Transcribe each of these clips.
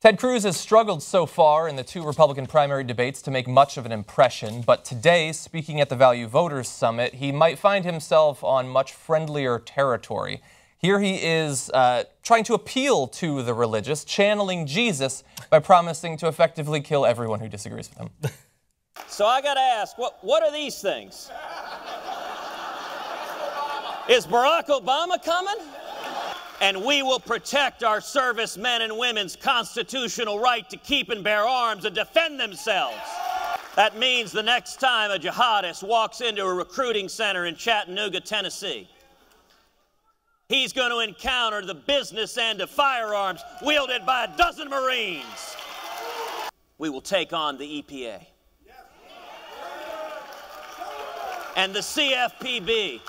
Ted Cruz has struggled so far in the two Republican primary debates to make much of an impression, but today, speaking at the Value Voters Summit, he might find himself on much friendlier territory. Here he is trying to appeal to the religious, channeling Jesus by promising to effectively kill everyone who disagrees with him. So I got to ask, what are these things? Is Barack Obama coming? And we will protect our servicemen and women's constitutional right to keep and bear arms and defend themselves. That means the next time a jihadist walks into a recruiting center in Chattanooga, Tennessee, he's going to encounter the business end of firearms wielded by a dozen Marines. We will take on the EPA and the CFPB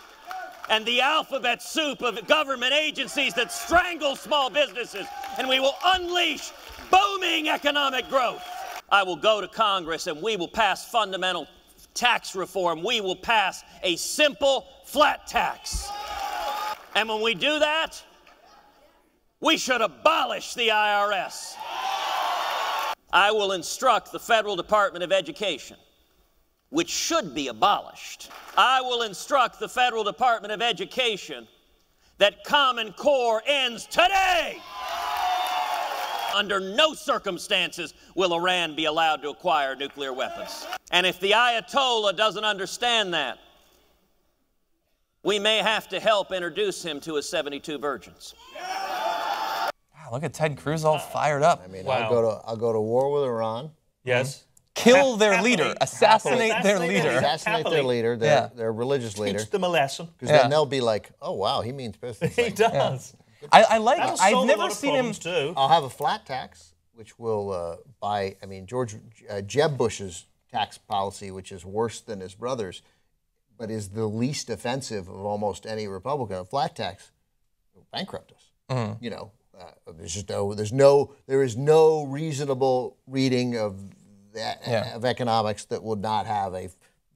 and the alphabet soup of government agencies that strangle small businesses, and we will unleash booming economic growth. I will go to Congress and we will pass fundamental tax reform. We will pass a simple flat tax. And when we do that, we should abolish the IRS. I will instruct the Federal Department of Education, which should be abolished. I will instruct the Federal Department of Education that Common Core ends today. Under no circumstances will Iran be allowed to acquire nuclear weapons. And if the Ayatollah doesn't understand that, we may have to help introduce him to his 72 virgins. Wow, look at Ted Cruz all fired up. I mean, wow. I'll go to war with Iran. Yes. Kill their leader, assassinate their leader. Assassinate their leader, their religious leader. Teach them a lesson. Because then they'll be like, oh, wow, he means business. He does. Yeah. I like it. I've never seen him. Too. I'll have a flat tax, which will Jeb Bush's tax policy, which is worse than his brother's, but is the least offensive of almost any Republican. A flat tax will bankrupt us. Mm-hmm. You know, there is no reasonable reading of economics that would not have a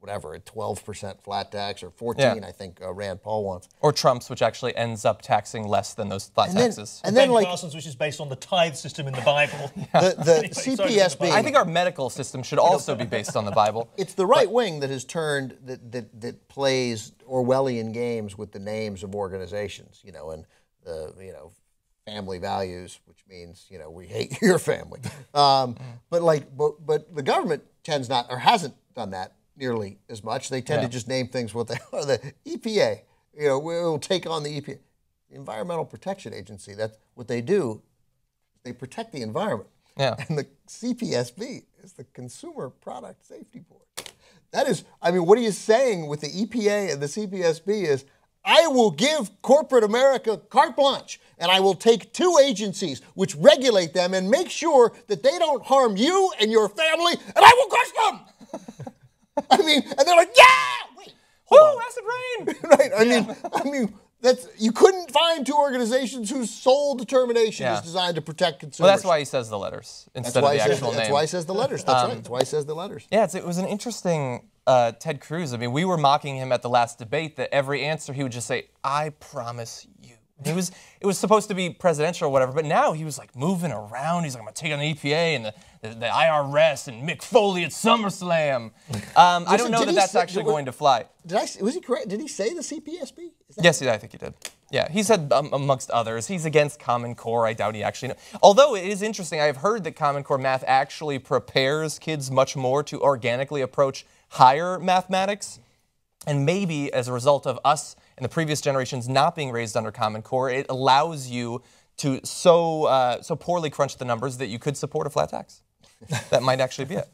12% flat tax or 14%. I think Rand Paul wants. Or Trump's, which actually ends up taxing less than those flat taxes. And then like Carson's, which is based on the tithe system in the Bible. The CPSB. I think our medical system should also be based on the Bible. It's the right wing that has turned that plays Orwellian games with the names of organizations. You know, and the family values, which means we hate your family. But the government tends not or hasn't done that nearly as much. They tend to just name things what they are. The EPA, we'll take on the EPA, the Environmental Protection Agency. That's what they do. They protect the environment. Yeah. And the CPSB is the Consumer Product Safety Board. That is, what are you saying with the EPA and the CPSB is, I will give corporate America carte blanche, and I will take two agencies which regulate them and make sure that they don't harm you and your family, and I will crush them. And they're like, yeah! Wait, woo, acid rain! Right, that's, you couldn't find two organizations whose sole determination is designed to protect consumers. Well, that's why he says the letters instead of the actual name. That's why he says the letters. That's right. That's why he says the letters. Yeah, it was an interesting Ted Cruz. We were mocking him at the last debate that every answer he would just say, I promise you. It was supposed to be presidential or whatever, but now he was like moving around. He's like, I'm going to take on the EPA and the IRS and Mick Foley at SummerSlam. I don't know that that's actually going to fly. Was he correct? Did he say the CPSB? Yes, I think he did. Yeah, he said, amongst others, he's against Common Core. I doubt he actually knows. Although it is interesting, I've heard that Common Core math actually prepares kids much more to organically approach higher mathematics. And maybe as a result of us and the previous generations not being raised under Common Core, it allows you to so poorly crunch the numbers that you could support a flat tax. That might actually be it.